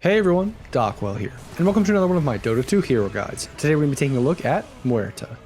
Hey everyone, Dockwell here, and welcome to another one of my Dota 2 hero guides. Today we're going to be taking a look at Muerta.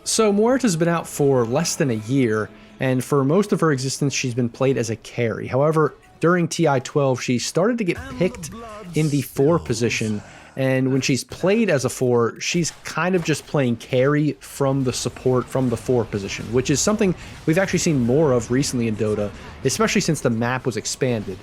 So Muerta's been out for less than a year, and for most of her existence she's been played as a carry. However, during TI-12 she started to get picked in the 4 position, and when she's played as a 4, she's kind of just playing carry from the support from the 4 position, which is something we've actually seen more of recently in Dota, especially since the map was expanded.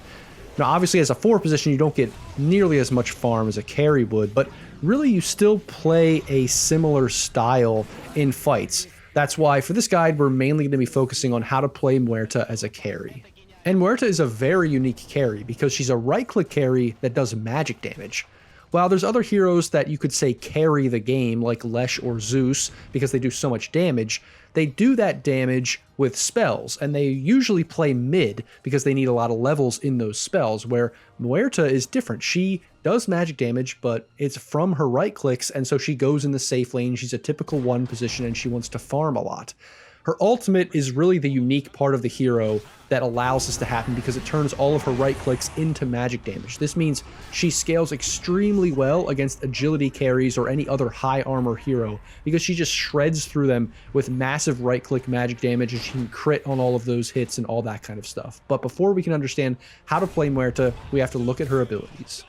Now, obviously, as a 4 position, you don't get nearly as much farm as a carry would, but really you still play a similar style in fights. That's why for this guide, we're mainly going to be focusing on how to play Muerta as a carry. And Muerta is a very unique carry because she's a right-click carry that does magic damage. While there's other heroes that you could say carry the game, like Lesh or Zeus, because they do so much damage, they do that damage with spells, and they usually play mid because they need a lot of levels in those spells, where Muerta is different. She does magic damage, but it's from her right clicks, and so she goes in the safe lane. She's a typical 1 position, and she wants to farm a lot. Her ultimate is really the unique part of the hero that allows this to happen because it turns all of her right clicks into magic damage. This means she scales extremely well against agility carries or any other high armor hero because she just shreds through them with massive right click magic damage, and she can crit on all of those hits and all that kind of stuff. But before we can understand how to play Muerta, we have to look at her abilities.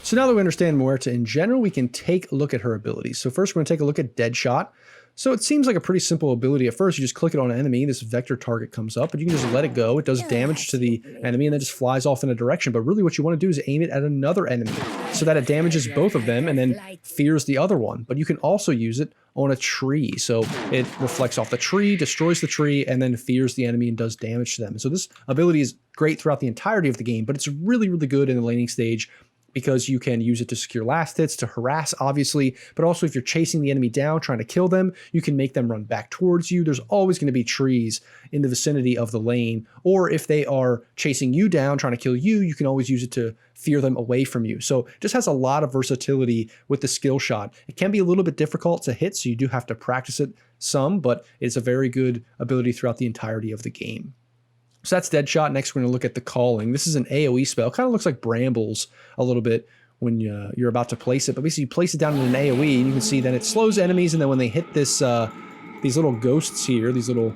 So now that we understand Muerta in general, we can take a look at her abilities. So first we're going to take a look at Deadshot. So it seems like a pretty simple ability at first. You just click it on an enemy, this vector target comes up, and you can just let it go. It does damage to the enemy and then just flies off in a direction. But really what you want to do is aim it at another enemy so that it damages both of them and then fears the other one. But you can also use it on a tree. So it reflects off the tree, destroys the tree, and then fears the enemy and does damage to them. So this ability is great throughout the entirety of the game, but it's really, really good in the laning stage because you can use it to secure last hits, to harass, obviously, but also if you're chasing the enemy down, trying to kill them, you can make them run back towards you. There's always going to be trees in the vicinity of the lane, or if they are chasing you down, trying to kill you, you can always use it to fear them away from you. So it just has a lot of versatility with the skill shot. It can be a little bit difficult to hit, so you do have to practice it some, but it's a very good ability throughout the entirety of the game. So that's Deadshot. Next, we're going to look at the Calling. This is an AoE spell. Kind of looks like Brambles a little bit when you're about to place it. But basically, you place it down in an AoE, and you can see then it slows enemies, and then when they hit this, these little ghosts here, these little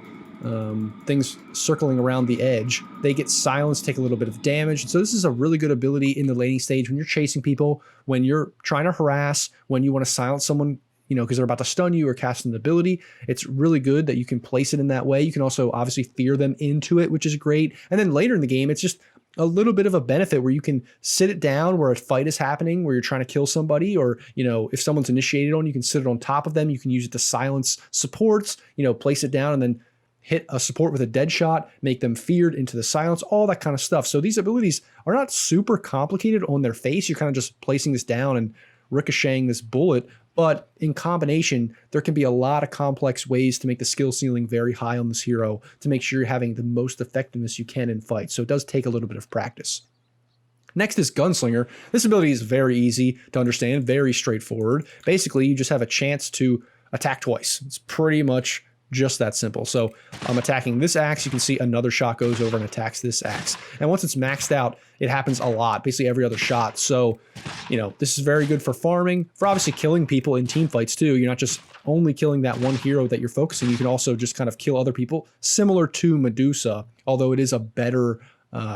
things circling around the edge, they get silenced, take a little bit of damage. So this is a really good ability in the laning stage when you're chasing people, when you're trying to harass, when you want to silence someone, you know, because they're about to stun you or cast an ability. It's really good that you can place it in that way. You can also obviously fear them into it, which is great. And then later in the game, it's just a little bit of a benefit where you can sit it down where a fight is happening, where you're trying to kill somebody, or, you know, if someone's initiated on, you can sit it on top of them. You can use it to silence supports, you know, place it down and then hit a support with a dead shot, make them feared into the silence, all that kind of stuff. So these abilities are not super complicated on their face. You're kind of just placing this down and ricocheting this bullet. But in combination, there can be a lot of complex ways to make the skill ceiling very high on this hero to make sure you're having the most effectiveness you can in fights. So it does take a little bit of practice. Next is Gunslinger. This ability is very easy to understand, very straightforward. Basically, you just have a chance to attack twice. It's pretty much just that simple. So I'm attacking this axe. You can see another shot goes over and attacks this axe. And once it's maxed out, it happens a lot, basically every other shot. So, you know, this is very good for farming, for obviously killing people in team fights too. You're not just only killing that one hero that you're focusing. You can also just kind of kill other people, similar to Medusa, although it is a better,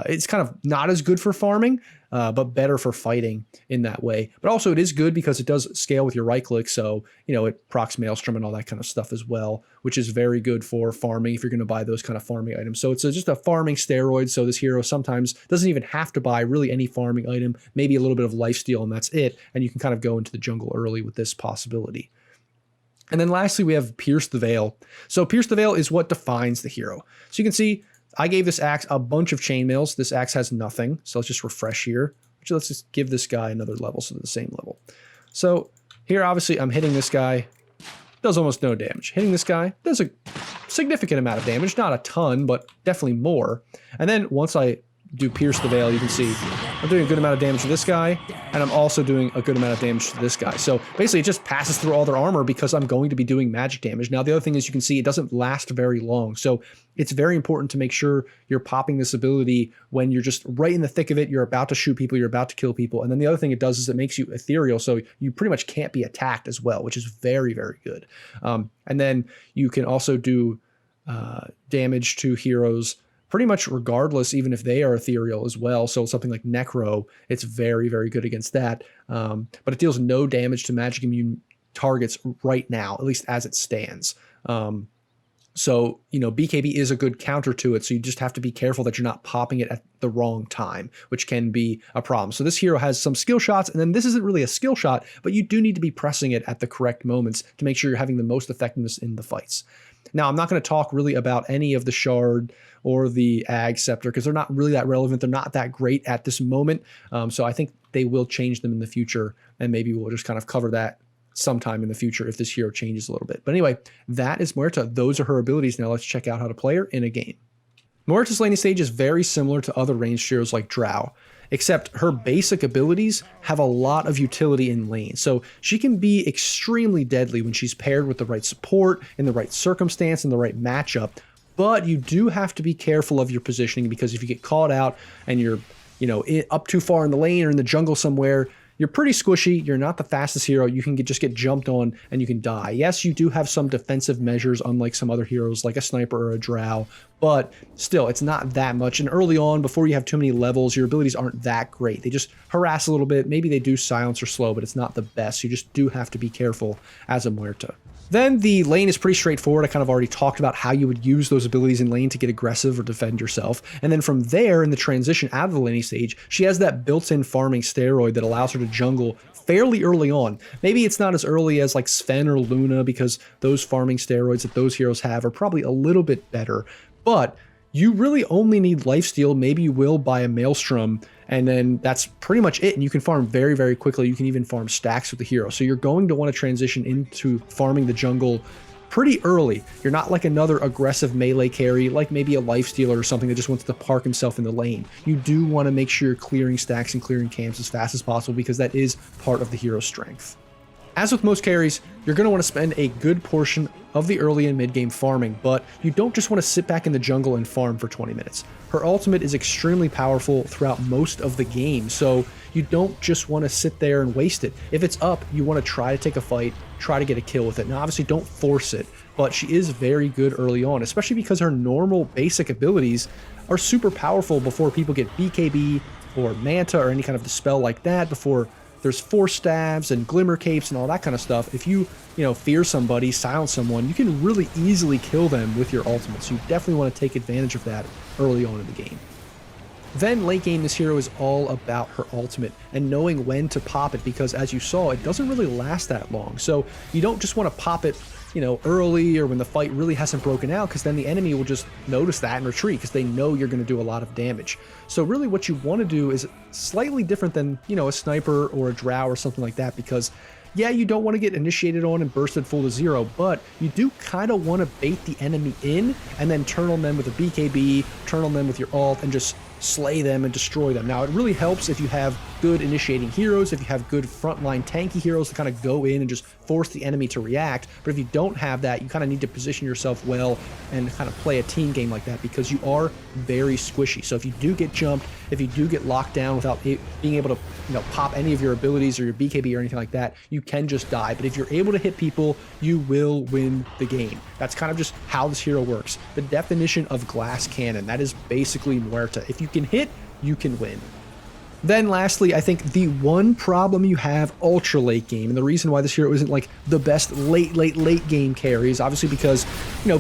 it's kind of not as good for farming, but better for fighting in that way. But also it is good because it does scale with your right click. So, you know, it procs Maelstrom and all that kind of stuff as well, which is very good for farming if you're going to buy those kind of farming items. So it's just a farming steroid. So this hero sometimes doesn't even have to buy really any farming item, maybe a little bit of lifesteal, and that's it. And you can kind of go into the jungle early with this possibility. And then lastly, we have Pierce the Veil. So Pierce the Veil is what defines the hero. So you can see I gave this axe a bunch of chainmails. This axe has nothing. So let's just refresh here. Let's just give this guy another level, so the same level. So here, obviously, I'm hitting this guy. Does almost no damage. Hitting this guy does a significant amount of damage. Not a ton, but definitely more. And then once I do Pierce the Veil, you can see I'm doing a good amount of damage to this guy, and I'm also doing a good amount of damage to this guy. So basically it just passes through all their armor because I'm going to be doing magic damage. Now the other thing is you can see it doesn't last very long. So it's very important to make sure you're popping this ability when you're just right in the thick of it. You're about to shoot people, you're about to kill people. And then the other thing it does is it makes you ethereal. So you pretty much can't be attacked as well, which is very, very good. And then you can also do damage to heroes pretty much regardless, even if they are ethereal as well. So something like Necro, it's very, very good against that. But it deals no damage to magic immune targets right now, at least as it stands. So, BKB is a good counter to it. So you just have to be careful that you're not popping it at the wrong time, which can be a problem. So this hero has some skill shots, and then this isn't really a skill shot, but you do need to be pressing it at the correct moments to make sure you're having the most effectiveness in the fights. Now, I'm not going to talk really about any of the Shard or the Ag Scepter because they're not really that relevant. They're not that great at this moment. So I think they will change them in the future, and maybe we'll just kind of cover that sometime in the future if this hero changes a little bit. But anyway, that is Muerta. Those are her abilities. Now let's check out how to play her in a game. Muerta's laning stage is very similar to other ranged heroes like Drow, except her basic abilities have a lot of utility in lane. So she can be extremely deadly when she's paired with the right support, in the right circumstance, in the right matchup. But you do have to be careful of your positioning, because if you get caught out and you're, up too far in the lane or in the jungle somewhere, you're pretty squishy. You're not the fastest hero. You can just get jumped on and you can die. Yes, you do have some defensive measures, unlike some other heroes like a sniper or a drow, but still, it's not that much. And early on, before you have too many levels, your abilities aren't that great. They just harass a little bit. Maybe they do silence or slow, but it's not the best. You just do have to be careful as a Muerta. Then the lane is pretty straightforward. I kind of already talked about how you would use those abilities in lane to get aggressive or defend yourself. And then from there, in the transition out of the laning stage, she has that built-in farming steroid that allows her to jungle fairly early on. Maybe it's not as early as like Sven or Luna, because those farming steroids that those heroes have are probably a little bit better. But you really only need lifesteal. Maybe you will buy a Maelstrom, and then that's pretty much it. And you can farm very, very quickly. You can even farm stacks with the hero. So you're going to want to transition into farming the jungle pretty early. You're not like another aggressive melee carry, like maybe a lifestealer or something that just wants to park himself in the lane. You do want to make sure you're clearing stacks and clearing camps as fast as possible, because that is part of the hero's strength. As with most carries, you're going to want to spend a good portion of the early and mid game farming, but you don't just want to sit back in the jungle and farm for 20 minutes. Her ultimate is extremely powerful throughout most of the game, so you don't just want to sit there and waste it. If it's up, you want to try to take a fight, try to get a kill with it. Now, obviously, don't force it, but she is very good early on, especially because her normal basic abilities are super powerful before people get BKB or Manta or any kind of dispel like that, before there's Force Stabs and Glimmer Capes and all that kind of stuff. If you, fear somebody, silence someone, you can really easily kill them with your ultimate. So you definitely want to take advantage of that early on in the game. Then late game, this hero is all about her ultimate and knowing when to pop it, because as you saw, it doesn't really last that long. So you don't just want to pop it, early or when the fight really hasn't broken out, because then the enemy will just notice that and retreat because they know you're going to do a lot of damage. So really what you want to do is slightly different than, a sniper or a drow or something like that, because yeah, you don't want to get initiated on and bursted full to zero, but you do kind of want to bait the enemy in and then turn on them with a BKB, turn on them with your ult, and just slay them and destroy them. Now, it really helps if you have good initiating heroes, if you have good frontline tanky heroes to kind of go in and just force the enemy to react. But if you don't have that, you kind of need to position yourself well and kind of play a team game like that, because you are very squishy. So if you do get jumped, if you do get locked down without being able to pop any of your abilities or your BKB or anything like that, you can just die. But if you're able to hit people, you will win the game. That's kind of just how this hero works. The definition of glass cannon, that is basically Muerta. If you can hit, you can win. Then lastly, I think the one problem you have ultra late game, and the reason why this hero isn't like the best late game carry, is obviously because,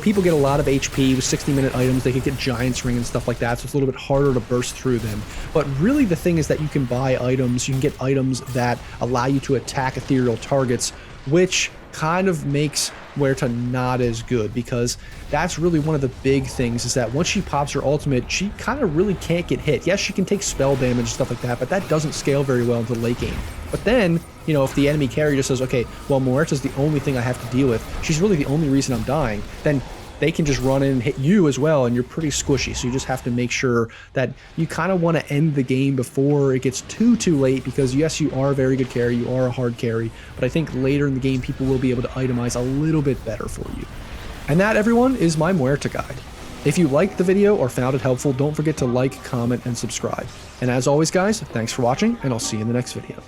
people get a lot of HP with 60-minute items. They could get Giant's Ring and stuff like that, so it's a little bit harder to burst through them. But really the thing is that you can buy items, you can get items that allow you to attack ethereal targets, which kind of makes Muerta not as good, because that's really one of the big things, is that once she pops her ultimate, she kind of really can't get hit. Yes, she can take spell damage and stuff like that, but that doesn't scale very well into the late game. But then, if the enemy carry just says, okay, well, Muerta's the only thing I have to deal with, she's really the only reason I'm dying, then they can just run in and hit you as well, and you're pretty squishy. So you just have to make sure that you kind of want to end the game before it gets too late, because yes, you are a very good carry, you are a hard carry, but I think later in the game people will be able to itemize a little bit better for you. And that, everyone, is my Muerta guide. If you liked the video or found it helpful, don't forget to like, comment, and subscribe. And as always, guys, thanks for watching, and I'll see you in the next video.